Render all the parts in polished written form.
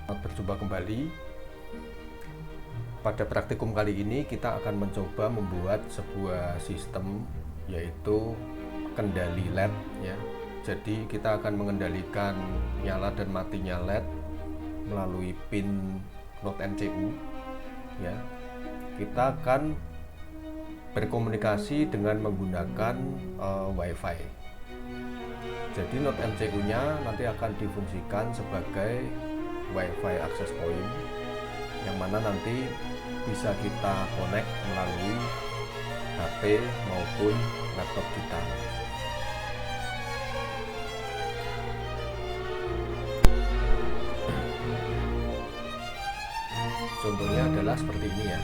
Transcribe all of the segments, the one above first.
Berjumpa kembali. Pada praktikum kali ini kita akan mencoba membuat sebuah sistem, yaitu kendali LED ya. Jadi kita akan mengendalikan nyala dan matinya LED melalui pin Node MCU ya. Kita akan berkomunikasi dengan menggunakan WiFi. Jadi Node MCU-nya nanti akan difungsikan sebagai WiFi access point, yang mana nanti bisa kita connect melalui HP maupun laptop kita. Contohnya adalah seperti ini ya.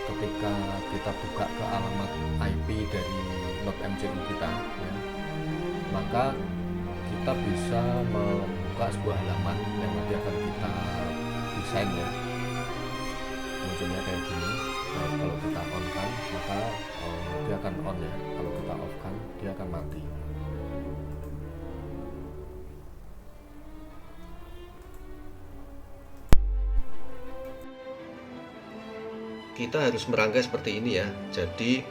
Ketika kita buka ke alamat IP dari Node MCU kita ya, maka kita bisa membuka sebuah halaman yang nanti akan kita desain ya. Munculnya kayak gini. Nah, kalau kita on kan maka dia akan on ya. Kalau kita off kan dia akan mati. Kita harus merangkai seperti ini ya. Jadi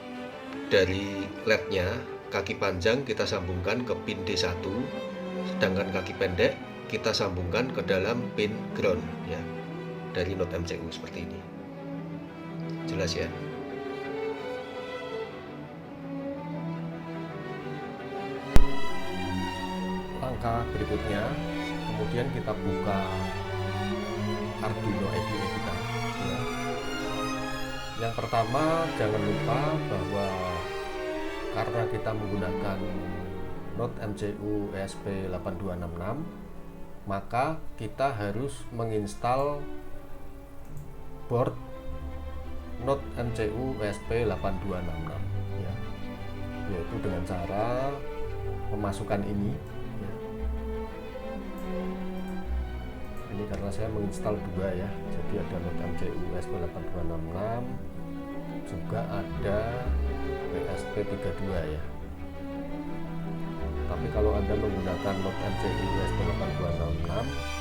dari LED-nya kaki panjang kita sambungkan ke pin D1, sedangkan kaki pendek kita sambungkan ke dalam pin ground ya, dari Node MCU seperti ini. Jelas ya. Langkah berikutnya, kemudian kita buka Arduino IDE kita ya. Yang pertama, jangan lupa bahwa karena kita menggunakan Node MCU ESP8266, maka kita harus menginstal board Node MCU ESP8266 ya, yaitu dengan cara memasukkan ini ya. Ini karena saya menginstal dua ya, jadi ada Node MCU ESP8266, juga ada ESP32 ya. Tapi kalau Anda menggunakan Node MCU ESP8266,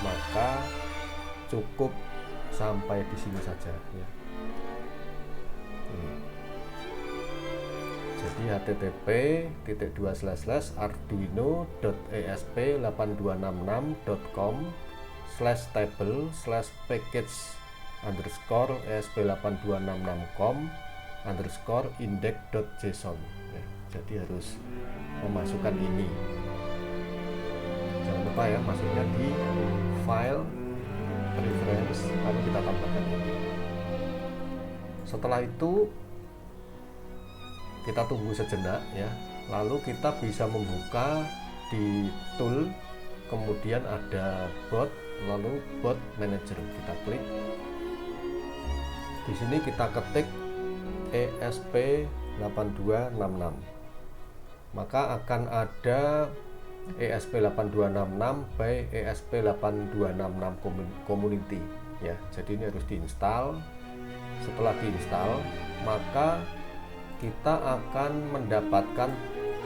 maka cukup sampai di sini saja ya. Jadi http://arduino.esp8266.com/table/package_com_index.json ya. Jadi harus memasukkan ini. Jangan lupa ya, masuknya di file preference, lalu kita tambahkan ini. Setelah itu kita tunggu sejenak ya, lalu kita bisa membuka di tool, kemudian ada board, lalu board manager, kita klik. Di sini kita ketik ESP8266, maka akan ada ESP8266 by ESP8266 community ya. Jadi ini harus diinstal. Setelah diinstal, maka kita akan mendapatkan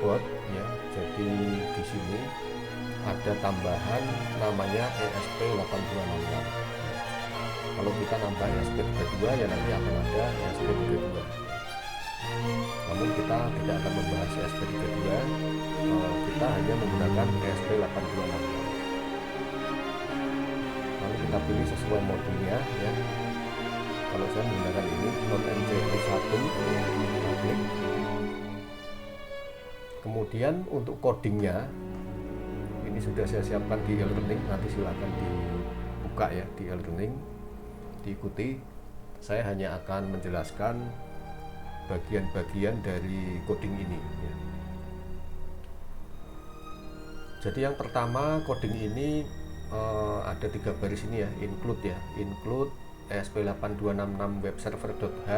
board ya. Jadi di sini ada tambahan namanya ESP8266. Kalau kita nambah ESP32 ya nanti akan ada ESP32. Namun kita tidak akan membahas ESP32, kita hanya menggunakan ESP8266. Lalu kita pilih sesuai modulnya ya. Kalau saya menggunakan ini Node MCU 1, kita klik. Kemudian untuk codingnya ini sudah saya siapkan di e-learning, nanti silakan dibuka ya di e-learning, diikuti. Saya hanya akan menjelaskan bagian-bagian dari coding ini ya. Jadi yang pertama, coding ini ada 3 baris ini ya, include ya, include ESP8266 webserver.h,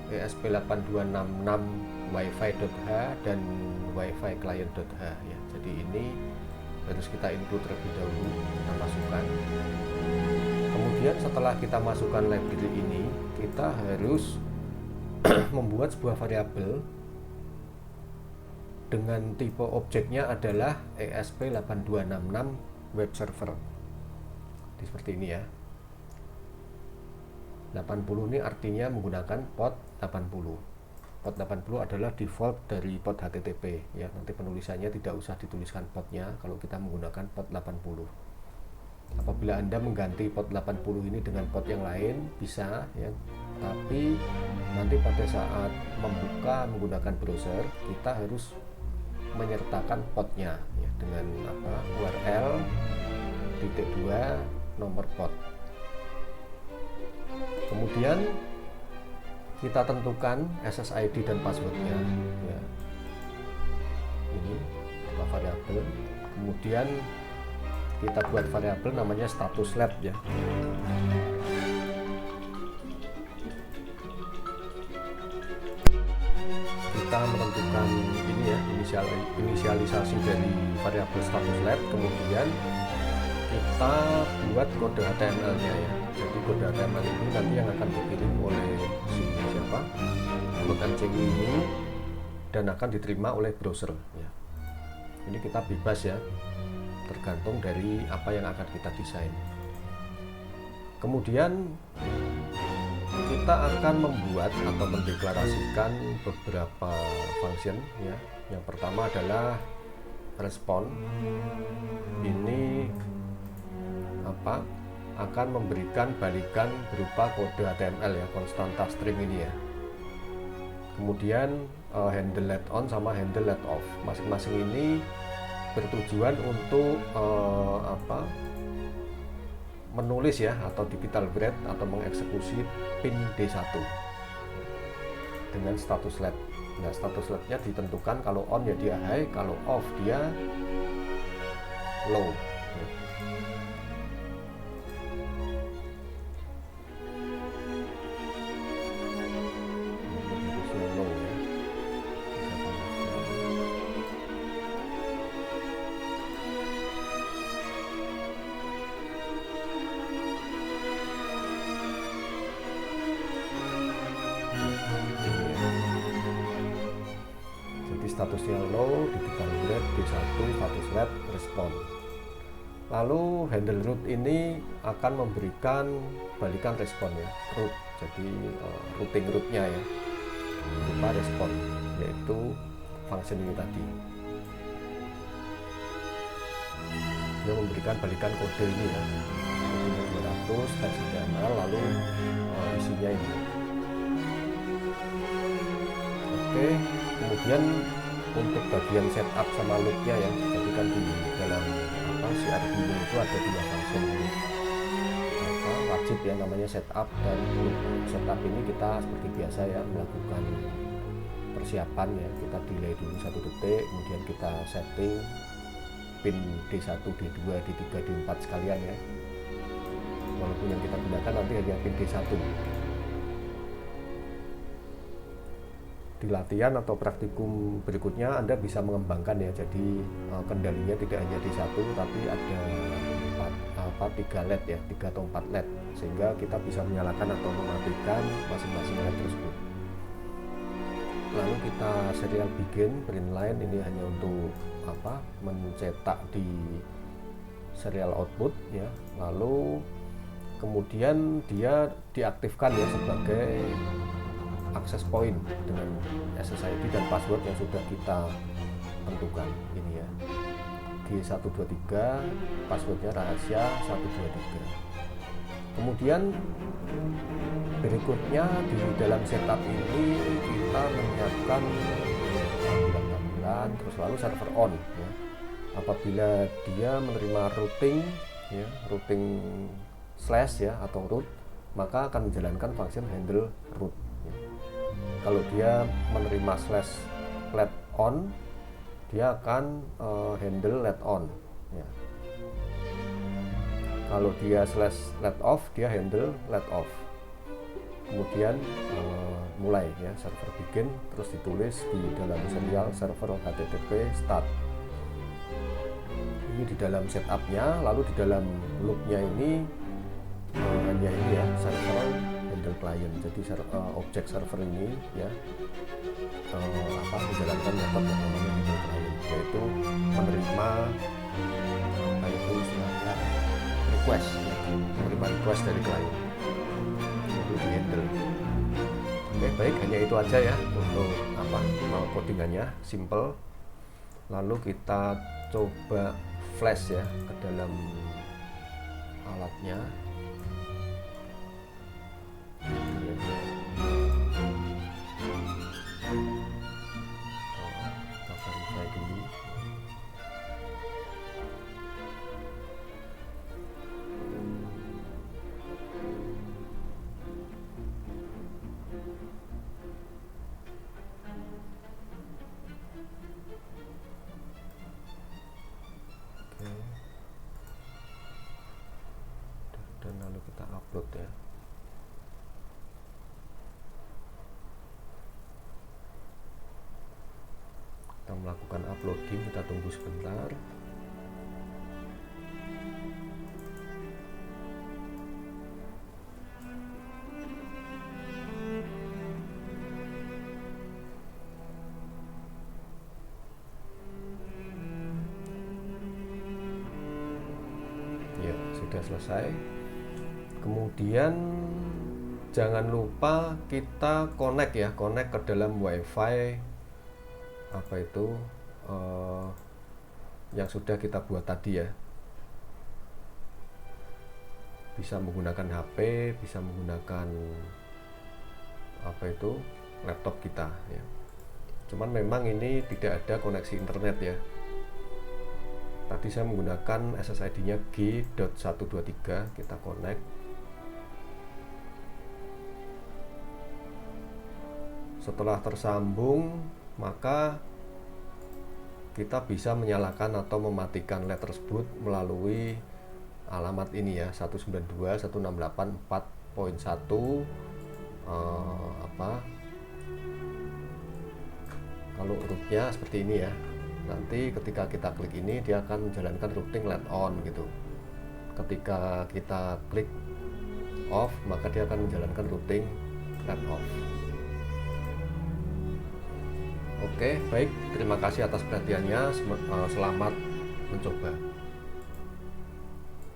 ESP8266 wifi.h, dan wifi client.h ya. Jadi ini harus kita include terlebih dahulu, kita masukkan. Kemudian setelah kita masukkan library ini, kita harus membuat sebuah variabel dengan tipe objeknya adalah ESP8266 web server. seperti ini ya. 80 ini artinya menggunakan port 80. Port 80 adalah default dari port HTTP ya. Nanti penulisannya tidak usah dituliskan portnya kalau kita menggunakan port 80. Apabila Anda mengganti port 80 ini dengan port yang lain bisa ya. Tapi nanti pada saat membuka menggunakan browser kita harus menyertakan portnya ya, dengan URL _2 nomor port. Kemudian kita tentukan SSID dan passwordnya ya. Ini variabel. Kemudian kita buat variabel namanya status lab ya. Kita menentukan ini ya, inisialisasi dari variabel status lab, kemudian kita buat kode HTML-nya ya. Jadi kode HTML ini nanti yang akan dikirim oleh node.mcq ini dan akan diterima oleh browser ya. Ini kita bebas ya, tergantung dari apa yang akan kita desain. Kemudian kita akan membuat atau mendeklarasikan beberapa function ya. Yang pertama adalah respon. Ini akan memberikan balikan berupa kode HTML ya, konstanta string ini ya. Kemudian handle let on sama handle let off, masing-masing ini bertujuan untuk menulis ya, atau digital write atau mengeksekusi pin D1 dengan status let. Nah, status letnya ditentukan kalau on ya dia high, kalau off dia low. Statusnya low, digital write, D1, status let, respon. Lalu handle root ini akan memberikan balikan responnya, root, jadi routing rootnya ya, berupa respon, yaitu function ini tadi. Dia memberikan balikan kode ini ya, kodenya 200, teks HTML, lalu isinya ini. Oke, kemudian untuk bagian setup sama loopnya ya, jadi kan di dalam CRB itu ada dua function wajib ya, namanya setup dan loop. Setup ini kita seperti biasa ya, melakukan persiapan ya, kita delay dulu 1 detik, kemudian kita setting pin D1, D2, D3, D4 sekalian ya, walaupun yang kita gunakan nanti hanya pin D1. Di latihan atau praktikum berikutnya Anda bisa mengembangkan ya, jadi kendalinya tidak hanya D1 tapi ada 3 LED ya, 3 atau 4 LED, sehingga kita bisa menyalakan atau mematikan masing-masing LED tersebut. Lalu kita serial begin print line, ini hanya untuk mencetak di serial output ya. Lalu kemudian dia diaktifkan ya sebagai access point dengan SSID dan password yang sudah kita tentukan ini ya, G123, passwordnya rahasia 123. Kemudian berikutnya di dalam setup ini kita menyiapkan tampilan, terus lalu server on ya. Apabila dia menerima routing ya, routing slash ya atau root, maka akan menjalankan function handle root. Kalau dia menerima slash let on, dia akan handle let on ya. Kalau dia slash let off, dia handle let off. Kemudian mulai ya, server begin, terus ditulis di dalam serial server HTTP start. Ini di dalam setupnya, lalu di dalam loopnya ini hanya ini ya, server handle client. Jadi objek server ini ya menjalankan metode yang namanya handle client, yaitu menerima request ya, di menerima request dari klien lalu di handle. Oke, baik, hanya itu aja ya untuk codingannya, simple. Lalu kita coba flash ya ke dalam alatnya. Kita verify dulu. Dan lalu kita upload ya. Kita melakukan uploading, kita tunggu sebentar. Ya, sudah selesai. Kemudian jangan lupa kita connect ya, connect ke dalam wifi yang sudah kita buat tadi ya. Bisa menggunakan HP, bisa menggunakan laptop kita ya. Cuman memang ini tidak ada koneksi internet ya. Tadi saya menggunakan SSID-nya G.123, kita connect. Setelah tersambung, maka kita bisa menyalakan atau mematikan LED tersebut melalui alamat ini ya, 192.168.4.1. Kalau rootnya seperti ini ya. Nanti ketika kita klik ini, dia akan menjalankan routing LED on gitu. Ketika kita klik off, maka dia akan menjalankan routing LED off. Oke, baik. Terima kasih atas perhatiannya. Selamat mencoba.